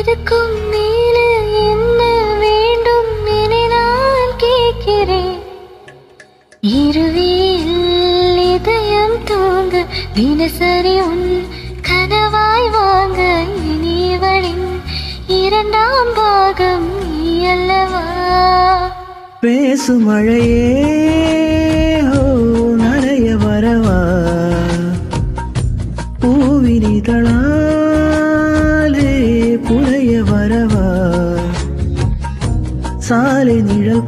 இதுக்கும் மேலே என்ன வேண்டும் என நான் கேட்கிறேன். இருவியில் இதயம் தூங்க தினசரி உன் கனவாய் வாங்க இனிவளின் இரண்டாம் பாகம் நீ அல்லவா. பேசும் மழையே நனைய வரவா பூவினிதழாலே புனைய வரவா சாலை நிழல்